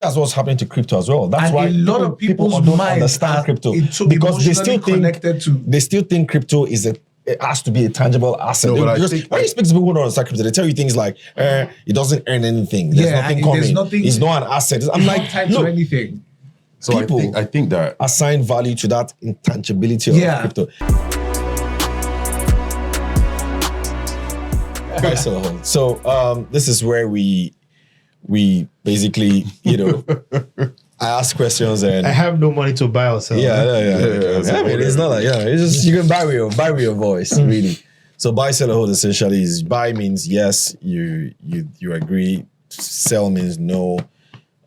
That's what's happening to crypto as well. That's And why a lot of people's don't minds understand are crypto because they still connected to. They still think crypto it has to be a tangible asset. When you speak to people who don't understand crypto, they tell you things like, it doesn't earn anything. There's nothing coming. It's not an asset. I'm like, tied to anything. So I think that assign value to that intangibility of crypto. So this is where we basically, I ask questions and I have no money to buy or sell. Yeah. I mean, it's not like it's just you can buy with your voice, really. So buy, sell, or hold essentially is buy means yes, you agree. Sell means no.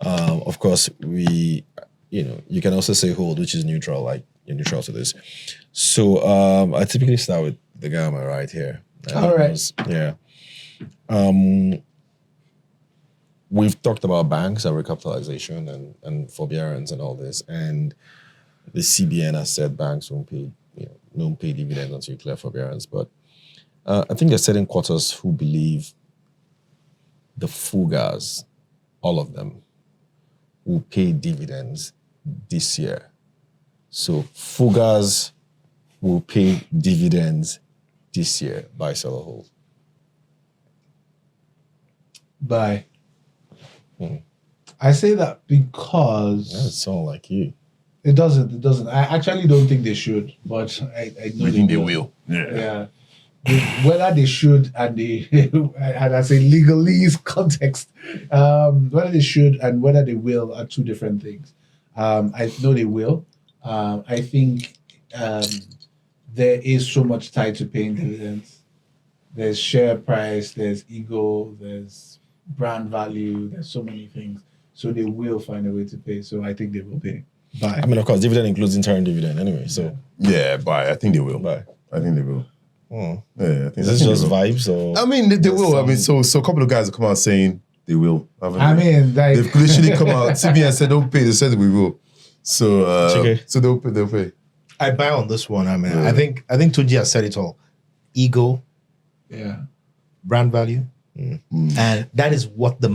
Of course, you can also say hold, which is neutral, like you're neutral to this. So I typically start with the guy on my right here. All right. Yeah. We've talked about banks and recapitalization and forbearance and all this, and the CBN has said banks don't pay dividends until you clear forbearance. But I think there are certain quarters who believe the fugas, all of them, will pay dividends this year. So fugas will pay dividends this year. Buy, sell, or hold. Buy. I say that because That sounds like you. It doesn't. I actually don't think they should, but I know they will. Yeah. Whether they should and and as a legalese context, whether they should and whether they will are two different things. I know they will. I think there is so much tied to paying dividends. There's share price, there's ego, there's brand value, there's so many things. So they will find a way to pay. So I think they will pay. Buy. I mean, of course, dividend includes interim dividend anyway. So buy. I think they will. Buy. I think they will. Yeah, I think is this just vibes or? I mean, they will. I mean, so a couple of guys have come out saying they will. Mean, like they've literally come out. CBN said don't pay. They said we will. So they'll pay. They'll pay. I buy on this one. I mean, I think Tunji has said it all. Ego. Yeah. Brand value. And that is what the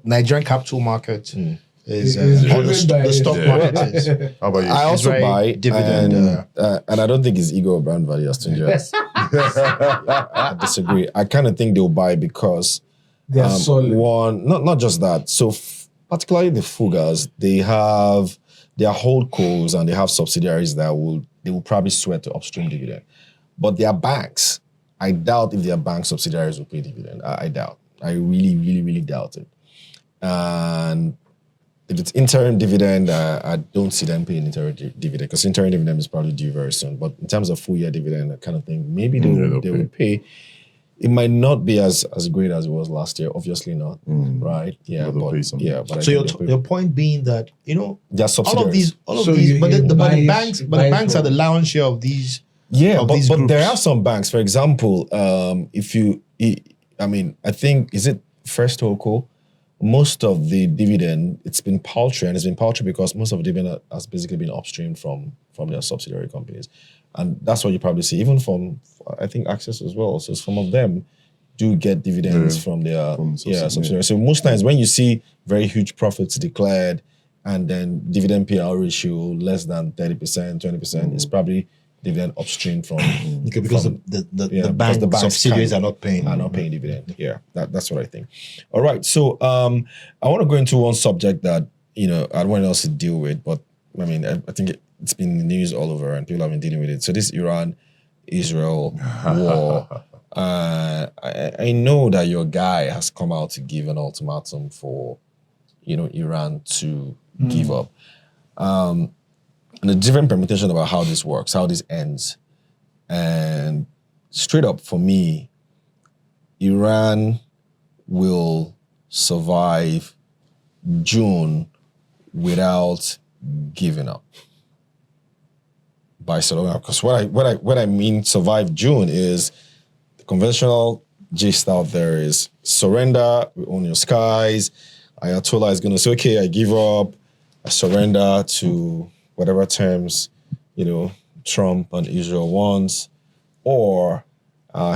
Nigerian capital market is, or the stock market is. How about you? I also buy dividend, and I don't think it's ego or brand value as Tunji. I disagree. I kind of think they'll buy because they are solid. One, not just that. So particularly the fugas, they have their holdcos and they have subsidiaries that will probably sweat to upstream dividend, but their banks. I doubt if their bank subsidiaries will pay dividend. I doubt. I really, really, really doubt it. And if it's interim dividend, I don't see them paying interim dividend because interim dividend is probably due very soon. But in terms of full year dividend, I kind of think maybe they will pay. It might not be as great as it was last year. Obviously not, right? Yeah, but so your point being that all of these, but the banks are the lion's share of these. Yeah, but there are some banks. For example, I think, is it First Holdco? Most of the dividend, it's been paltry, and it's been paltry because most of the dividend has basically been upstream from their subsidiary companies. And that's what you probably see, even from, I think, Access as well. So some of them do get dividends from their subsidiary. So most times when you see very huge profits declared and then dividend payout ratio less than 30%, 20%, it's probably dividend upstream from because the bank subsidiaries are not paying dividend. Yeah, that's what I think. All right, so I want to go into one subject that I don't want else to deal with, but I mean I think it's been in the news all over and people have been dealing with it. So this Iran-Israel war. I know that your guy has come out to give an ultimatum for Iran to give up. And a different permutation about how this works, how this ends. And straight up for me, Iran will survive June without giving up. By surrender, because what I mean survive June is the conventional gist out there is surrender, we own your skies. Ayatollah is gonna say, okay, I give up, I surrender to whatever terms, Trump and Israel wants, or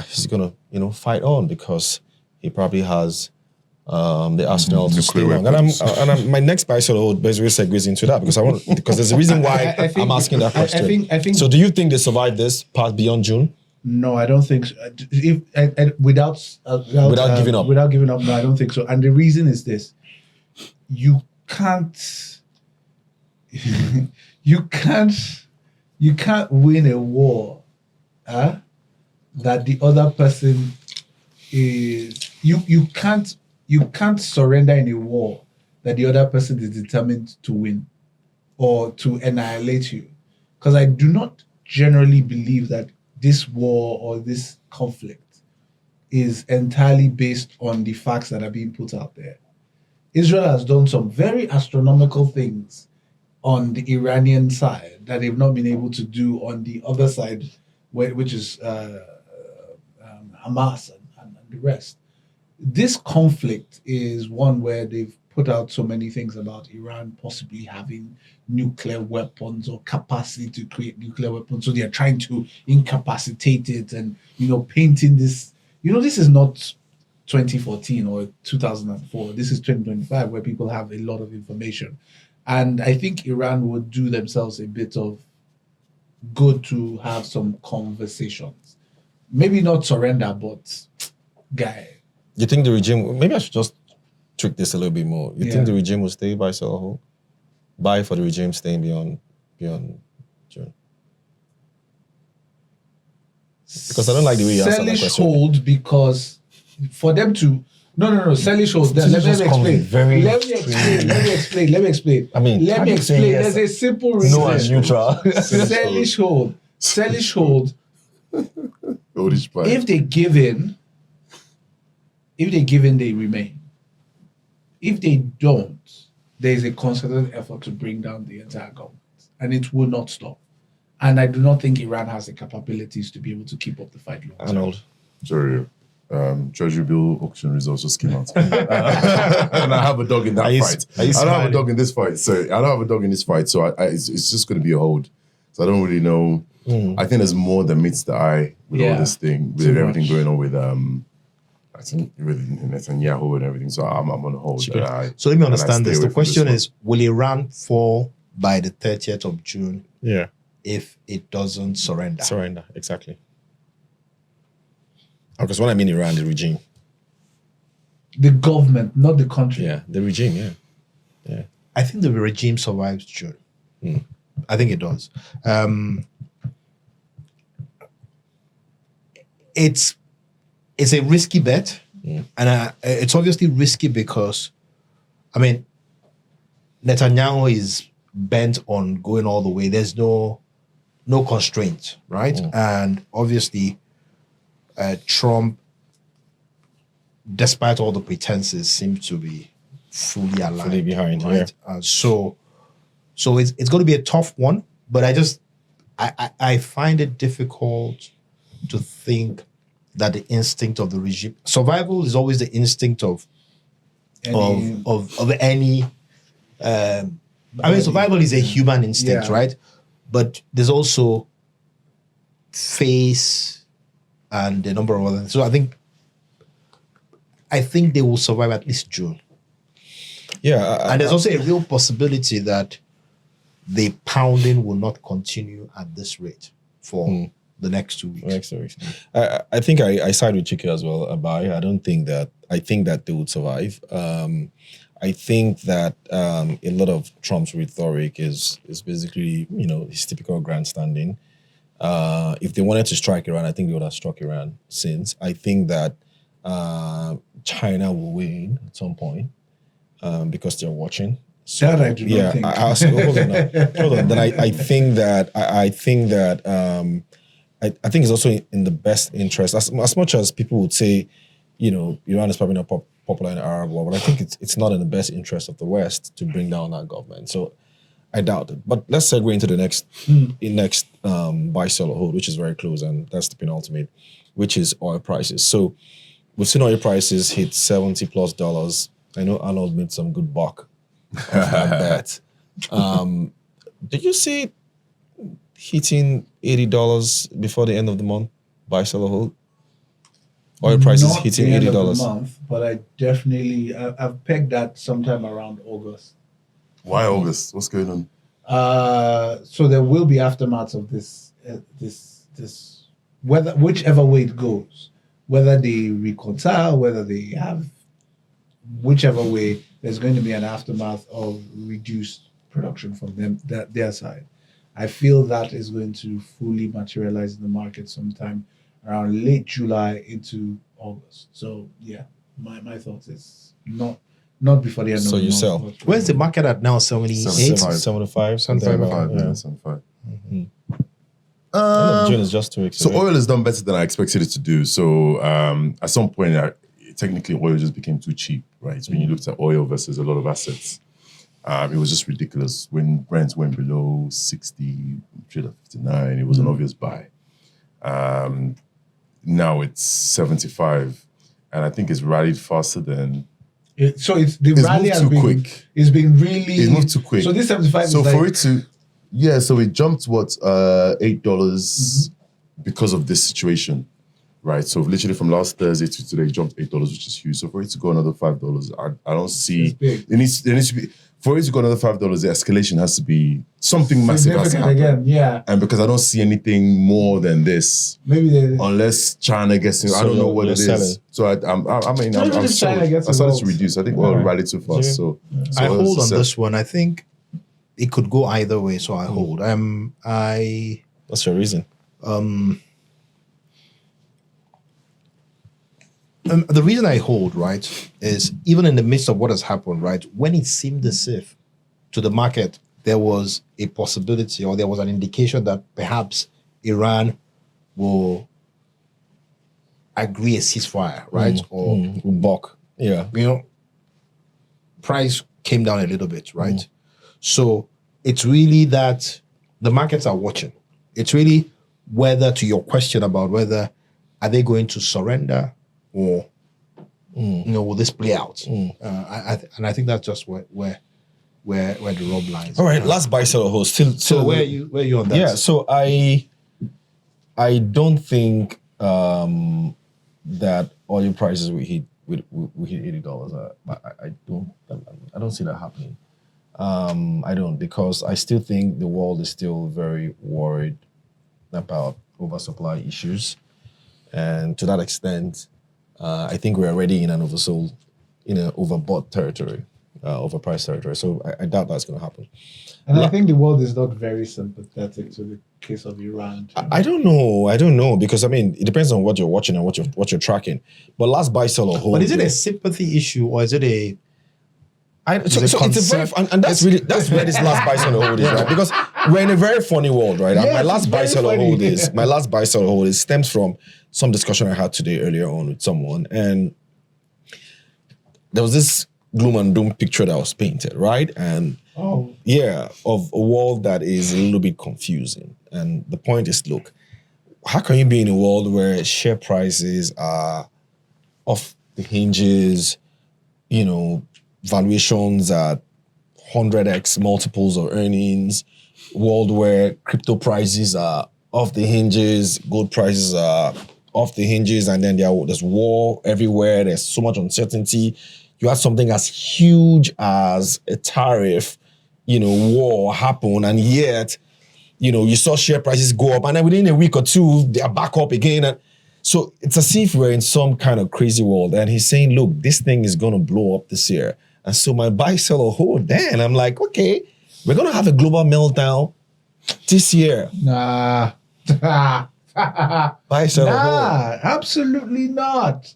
he's gonna, fight on because he probably has the arsenal to stay Nuclear long. weapons. And my next buy sell or hold basically segues into that because there's a reason why I think- I'm asking that question. I think. So do you think they survive this past beyond June? No, I don't think so. If without giving up. without giving up, no, I don't think so. And the reason is this: you can't, you can't win a war, that the other person is you can't surrender in a war that the other person is determined to win or to annihilate you, because I do not generally believe that this war or this conflict is entirely based on the facts that are being put out there. Israel has done some very astronomical things on the Iranian side that they've not been able to do on the other side, which is Hamas and the rest. This conflict is one where they've put out so many things about Iran possibly having nuclear weapons or capacity to create nuclear weapons. So they are trying to incapacitate it and, painting this. This is not 2014 or 2004. This is 2025 where people have a lot of information. And I think Iran would do themselves a bit of good to have some conversations. Maybe not surrender, but guy. You think the regime, maybe I should just trick this a little bit more. You think the regime will stay by sell or hold? Buy for the regime staying beyond June? Because I don't like the way you answer that Sellish question. hold, because for them to sellish hold. Let me explain. Let me explain. I mean, let me explain. yes. There's a simple reason. No as neutral. Sellish hold. If they give in, they remain. If they don't, there is a concerted effort to bring down the entire government, and it will not stop. And I do not think Iran has the capabilities to be able to keep up the fight long term. Arnold. Sorry. Treasury bill auction results just came out. And I have a dog in that fight. I don't have a dog in this fight. So I don't have a dog in this fight. So it's just going to be a hold. So I don't really know. I think there's more than meets the eye with all this thing, with everything going on with I think with Netanyahu and everything. So I'm on hold. So let me understand this. The question is, will Iran fall by the 30th of June? Yeah. If it doesn't surrender. Surrender, exactly. Because when I mean Iran, the regime. The government, not the country. Yeah, the regime, yeah. I think the regime survives June. I think it does. It's a risky bet. And it's obviously risky because, Netanyahu is bent on going all the way. There's no constraint, right? And obviously, Trump, despite all the pretenses, seems to be fully aligned. Fully behind, right? So it's going to be a tough one, but I find it difficult to think that the instinct of the regime, survival is always the instinct of any. Survival is a human instinct, right? But there's also face and a number of other things. So I think they will survive at least June. Yeah. And there's also a real possibility that the pounding will not continue at this rate for the next 2 weeks. I think I side with Chike as well. I think that they would survive. I think that a lot of Trump's rhetoric is basically, his typical grandstanding. If they wanted to strike Iran, I think they would have struck Iran since. I think that China will win at some point because they're watching. So, that I do not think. Hold on. Then I think that I think it's also in the best interest, as much as people would say, Iran is probably not popular in the Arab world, but I think it's not in the best interest of the West to bring down that government. So I doubt it. But let's segue into the next buy, sell, or hold, which is very close, and that's the penultimate, which is oil prices. So we've seen oil prices hit $70+. I know Arnold made some good buck off that bet. Did you see it hitting $80 before the end of the month? Buy, sell, or hold? Oil prices Not hitting the end of the $80. month, but I've pegged that sometime around August. Why August? What's going on? So there will be aftermaths of this whether whichever way it goes, whether they reconcile, whether they have whichever way, there's going to be an aftermath of reduced production from their side. I feel that is going to fully materialize in the market sometime around late July into August. So yeah, my thoughts is not before the end So of the you month. sell. but- Where's the market at now? 78? 75. 75, something like 75, that. yeah, Yeah. 75. End of June is just 2 weeks So away. oil has done better than I expected it to do. So at some point, technically oil just became too cheap, right? When you looked at oil versus a lot of assets, it was just ridiculous. When Brent went below 60, traded at 59, it was an obvious buy. Now it's 75, and I think it's rallied faster than. It's the It's rally moved has too been quick. It's been really. It's moved too quick. So this 75 So is like for it to, yeah, so it jumped $8 dollars because of this situation, right? So literally from last Thursday to today, it jumped $8, which is huge. So for it to go another $5, I don't see. It's big. It needs to be for it to go another $5. The escalation has to be something massive has to significant happen. again. Yeah, And because I don't see anything more than this, maybe they. unless China gets, I So don't know what you're it is. selling. So I'm Even if China sold. gets I started to involved. reduce. I think oil Alright. rallied too fast. Yeah. So I oil is hold on set. this one. I think it could go either way, so I hold. What's your reason? The reason I hold, right, is even in the midst of what has happened, right, when it seemed as if to the market there was a possibility or there was an indication that perhaps Iran will agree a ceasefire, right, or Buck. Yeah. price came down a little bit, right? So it's really that the markets are watching. It's really whether, to your question about whether are they going to surrender or will this play out? I think that's just where the rub lies. All right. Last buy, sell, or hold. Still. So where are you on that? Yeah. So I don't think that oil prices will hit $80. I don't see that happening. I don't, because I still think the world is still very worried about oversupply issues, and to that extent, I think we're already in an oversold, overbought territory, overpriced territory. So I doubt that's going to happen. And I think the world is not very sympathetic to the case of Iran. too. I don't know because it depends on what you're watching and what you're tracking. But last buy, sell, or hold. But is it a sympathy issue or is it a So it's a concern? very and that's where this last buy sell or hold is, right? Because we're in a very funny world, right? And Yes, my last it's buy very sell or funny. hold stems from some discussion I had today earlier on with someone, and there was this gloom and doom picture that was painted, right? And Oh, of a world that is a little bit confusing. And the point is, look, how can you be in a world where share prices are off the hinges, valuations at 100x multiples of earnings, world where crypto prices are off the hinges, gold prices are off the hinges, and then there's war everywhere, there's so much uncertainty. You have something as huge as a tariff, war happen, and yet, you saw share prices go up, and then within a week or two, they are back up again. And so it's as if we're in some kind of crazy world. And he's saying, look, this thing is going to blow up this year. And so my buy, sell, or hold, then I'm like, okay, we're going to have a global meltdown this year. nah. Buy, sell, or hold. Nah, absolutely not.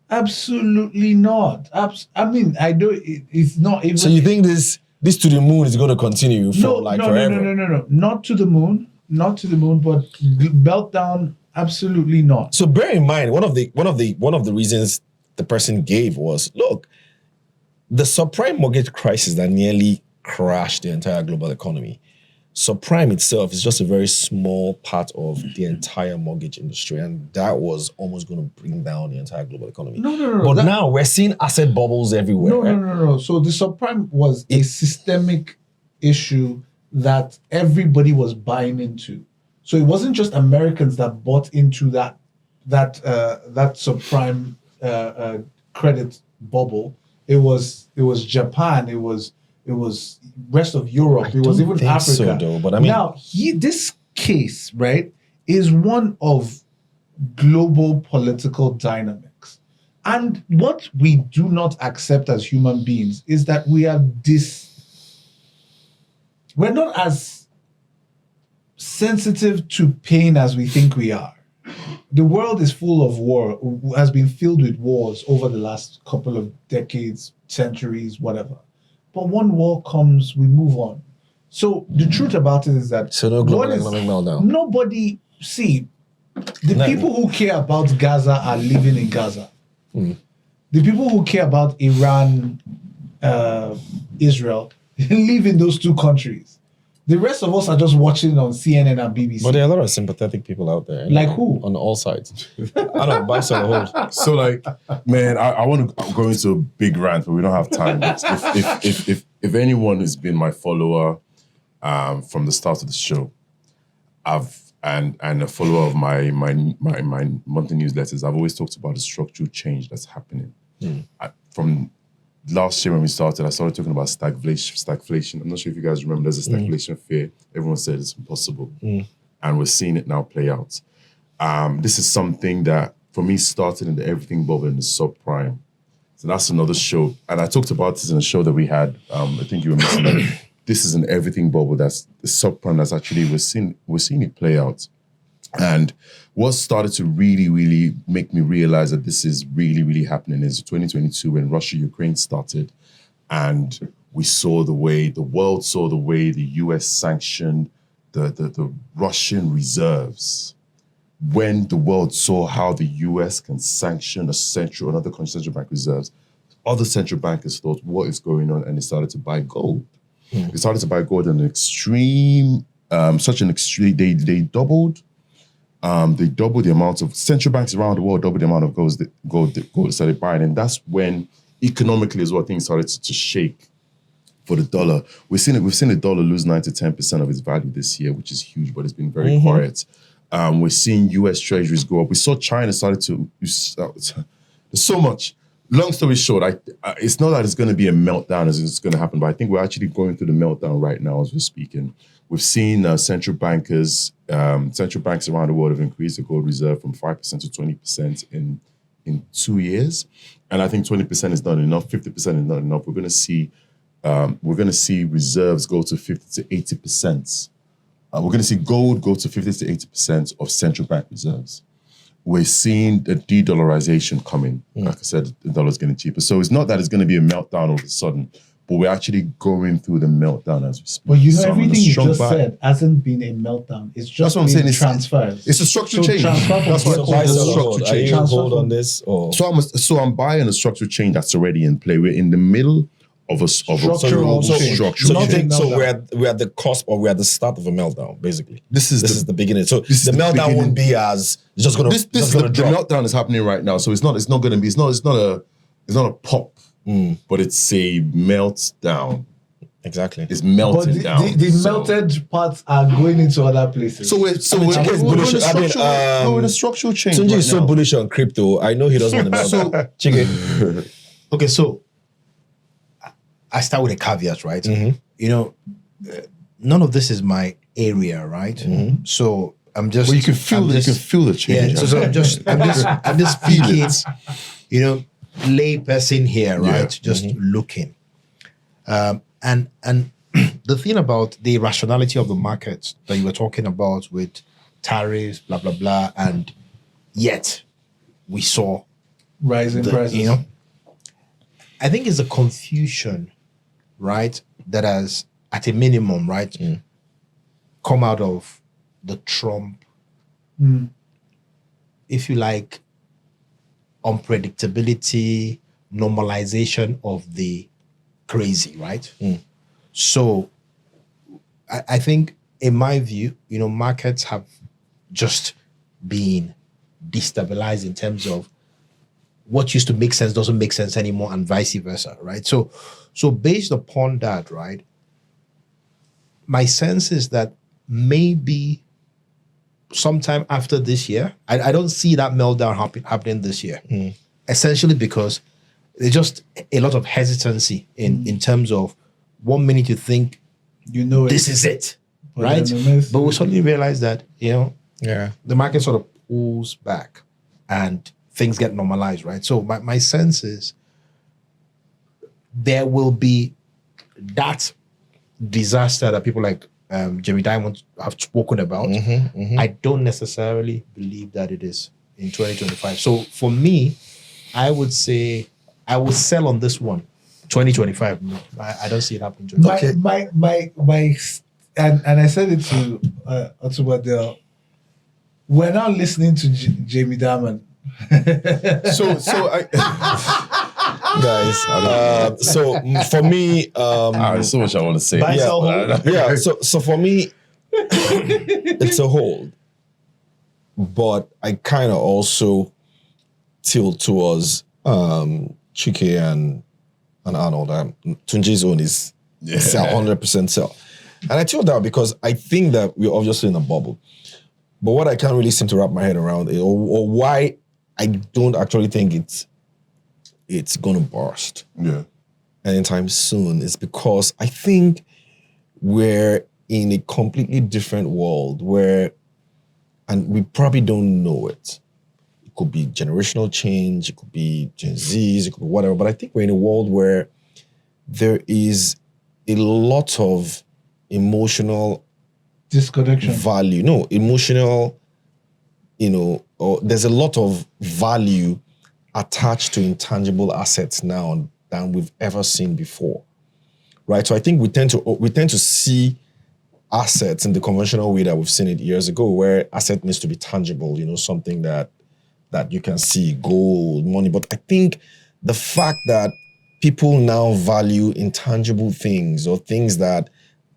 Absolutely not. I do. It's not even. So you think this to the moon is going to continue for forever? No. Not to the moon. Not to the moon. But meltdown. Absolutely not. So bear in mind, one of the reasons the person gave was, look, the subprime mortgage crisis that nearly crashed the entire global economy. Subprime itself is just a very small part of the entire mortgage industry, and that was almost going to bring down the entire global economy. No. But now we're seeing asset bubbles everywhere. No. So the subprime was a systemic issue that everybody was buying into. So it wasn't just Americans that bought into that that subprime credit bubble, it was Japan, it was rest of Europe, it was don't even think Africa. so, though, but I mean- now this case, right, is one of global political dynamics. And what we do not accept as human beings is that we're not as sensitive to pain as we think we are. The world is full of war, has been filled with wars over the last couple of decades, centuries, whatever. But one war comes, we move on. So the truth about it is that So no global economic meltdown. nobody, see, the people who care about Gaza are living in Gaza. The people who care about Iran, Israel, live in those two countries. The rest of us are just watching on CNN and BBC. But there are a lot of sympathetic people out there. Like who? On all sides. I don't know, buy, sell, or hold. So like, man, I want to go into a big rant, but we don't have time. But if anyone has been my follower from the start of the show, and a follower of my monthly newsletters, I've always talked about the structural change that's happening. From last year when we started, I started talking about stagflation. I'm not sure if you guys remember, there's a stagflation fear. Everyone said it's impossible. And we're seeing it now play out. This is something that, for me, started in the everything bubble in the subprime. So that's another show. And I talked about this in a show that we had. I think you were missing it. This is an everything bubble that's the subprime that's actually, we're seeing it play out. And what started to really, really make me realize that this is really, really happening is 2022 when Russia-Ukraine started. And we saw the world saw the way the US sanctioned the Russian reserves. When the world saw how the US can sanction another country's central bank reserves, other central bankers thought, what is going on? And they started to buy gold. They started to buy gold in an extreme, they doubled the amount of central banks around the world, doubled the amount of gold they started buying. And that's when economically as well, things started to shake for the dollar. We've seen the dollar lose 9 to 10% of its value this year, which is huge, but it's been very quiet. We're seeing US treasuries go up. We saw China started to, there's so much. Long story short, it's not that it's going to be a meltdown as it's going to happen, but I think we're actually going through the meltdown right now as we're speaking. We've seen central banks around the world have increased the gold reserve from 5% to 20% in 2 years. And I think 20% is not enough, 50% is not enough. We're going to see reserves go to 50 to 80%. We're going to see gold go to 50 to 80% of central bank reserves. We're seeing the de-dollarization coming. Like I said, the dollar's getting cheaper. So it's not that it's going to be a meltdown all of a sudden, but we're actually going through the meltdown as we speak. But you know, everything you just said hasn't been a meltdown. It's just That's what I'm saying. transfers. It's a structural change. That's why I call it a structural Are you change. hold on this? Or? So I'm buying a structural change that's already in play. We're in the middle of a Structural change. So not change. so we're at the cusp or we're at the start of a meltdown, basically. This is the beginning. So this is the the meltdown beginning. won't be as it's just gonna the drop. meltdown is happening right now. So it's not a pop, but it's a meltdown. Exactly. It's But melting down. the melted parts are going into other places. So we're in a structural change. Tunji right is so now. bullish on crypto. I know he doesn't want to meltdown. Chicken. Okay, so I start with a caveat, right? You know, none of this is my area, right? So I'm just. Well, you can feel the change. Yeah. So I'm just speaking. You know, lay person here, right? Just looking. And the thing about the rationality of the market that you were talking about with tariffs, blah blah blah, and yet we saw rising prices. You know, I think it's a confusion, right? That has, at a minimum, right, come out of the Trump, if you like, unpredictability, normalization of the crazy, right? So I think, in my view, you know, markets have just been destabilized in terms of what used to make sense doesn't make sense anymore, and vice versa, right? So based upon that, right, my sense is that maybe sometime after this year. I don't see that meltdown happening this year. Essentially because there's just a lot of hesitancy in terms of 1 minute you think this is it, right? But we suddenly realize that, the market sort of pulls back and things get normalized, right? So my sense is there will be that disaster that people like Jamie Dimon have spoken about. I don't necessarily believe that it is in 2025. So for me, I would say I will sell on this one. 2025. No, I don't see it happening. And I said it to Otubadel. We're now listening to Jamie Dimon. Guys, so for me, there's so much I want to say. So for me, it's a hold, but I kind of also tilt towards Chike and Arnold. Tunji's own is sell, 100% sell, and I tilt that because I think that we're obviously in a bubble. But what I can't really seem to wrap my head around is, or why I don't actually think it's gonna burst anytime soon, is because I think we're in a completely different world where, and we probably don't know it. It could be generational change, it could be Gen Zs, it could be whatever, but I think we're in a world where there is a lot of emotional disconnection value. No, emotional, or there's a lot of value attached to intangible assets now than we've ever seen before, right? So I think we tend to see assets in the conventional way that we've seen it years ago, where asset needs to be tangible, something that you can see, gold, money. But I think the fact that people now value intangible things or things that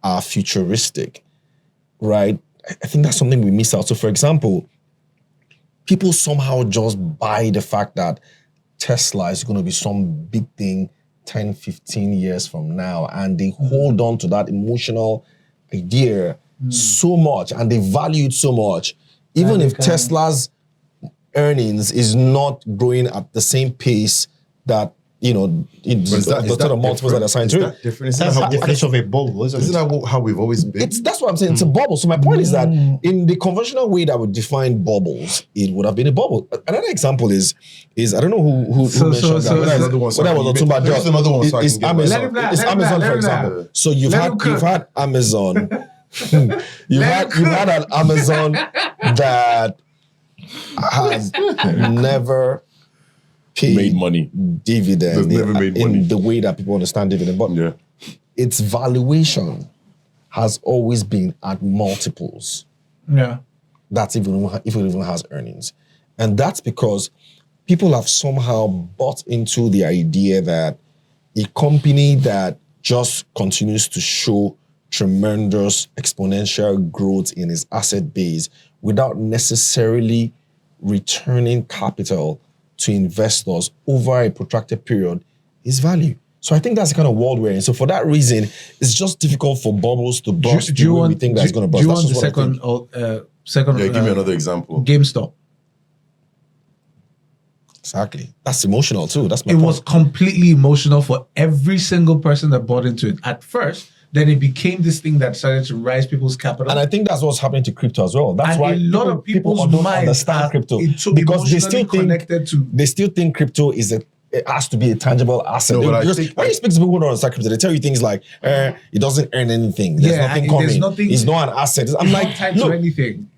are futuristic, right? I think that's something we miss out. So for example, people somehow just buy the fact that Tesla is going to be some big thing 10, 15 years from now. And they hold on to that emotional idea so much and they value it so much. Even if Tesla's earnings is not growing at the same pace that, the multiples that are assigned to it. Different? That's the definition of a bubble, isn't it? Isn't that how we've always been? That's what I'm saying. It's a bubble. So my point is that in the conventional way that would define bubbles, it would have been a bubble. Another example is I don't know who mentioned that. Whether it was Otumba Josh. Another one. It's Amazon. It's Amazon, for example. So you've had Amazon. you've had an Amazon that has never made money dividend never made money in the way that people understand dividend, but its valuation has always been at multiples. Yeah, That's if it even has earnings, and that's because people have somehow bought into the idea that a company that just continues to show tremendous exponential growth in its asset base without necessarily returning capital to investors over a protracted period is value. So I think that's the kind of world we're in. So for that reason, it's just difficult for bubbles to burst. Do we think that's going to burst? Do you want the second? Yeah, give me another example. GameStop. Exactly. That's emotional too. That's my It point. was completely emotional for every single person that bought into it at first. Then it became this thing that started to rise people's capital. And I think that's what's happening to crypto as well. That's and why a lot of people's don't minds understand crypto because they still think crypto it has to be a tangible asset. No, Because when you speak to people who don't understand crypto, they tell you things like, it doesn't earn anything. There's nothing coming. It's not an asset. I'm like, tied to anything.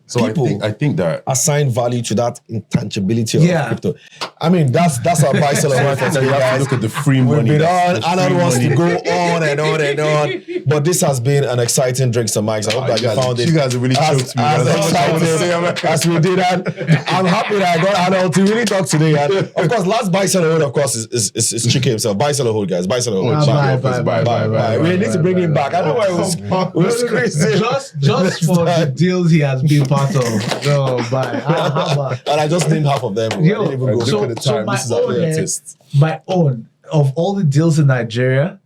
So I think that assign value to that intangibility of crypto. I mean, that's our buy sell of market. you have to look at the free money. We've been on. Alan wants to go on and on and on. But this has been an exciting Drinks and Mics. I hope that you found it. You guys have really choked me. As excited as we did that. I'm happy that I got Alan to really talk today. And of course, last buy sell hold, of course, is Chike himself. Buy sell hold, guys. Buy sell hold. Bye. We need to bring him back. I don't know why it was crazy. Just for the deals he has been part of. No, bye. And I just named half of them. Yo, Look at the time. This is our my own of all the deals in Nigeria,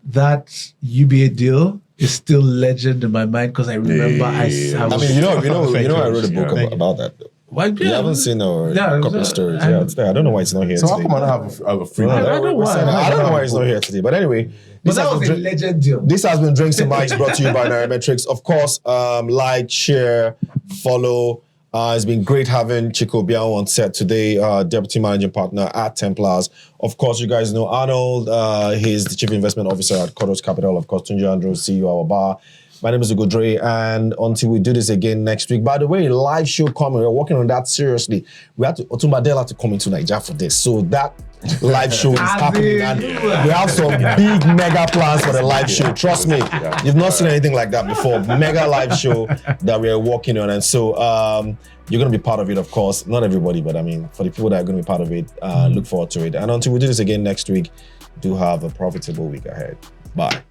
that UBA deal is still legend in my mind because I remember I was. I mean, I wrote a book about that. Though. Why, You haven't seen our couple stories. Yeah, it's there. I don't know why it's not here So how today. come I don't have a free? I don't know why. I don't know why it's not here today. But anyway, But that was a legend deal. This has been Drinks and Mics brought to you by Nairametrics. Of course, like, share, follow. It's been great having Chico Biao on set today, Deputy Managing Partner at Templars. Of course, you guys know Arnold. He's the Chief Investment Officer at Kodos Capital. Of course, Tunji Andrews, CEO of our bar. My name is Ugo Dre, and until we do this again next week. By the way, live show coming. We're working on that seriously. We have to Otumba Dela to come into Nigeria for this. So that live show is happening, and we have some big mega plans for the live show. Trust me, you've not seen anything like that before. Mega live show that we're working on, and so you're going to be part of it, of course. Not everybody, but I mean, for the people that are going to be part of it, look forward to it. And until we do this again next week, do have a profitable week ahead. Bye.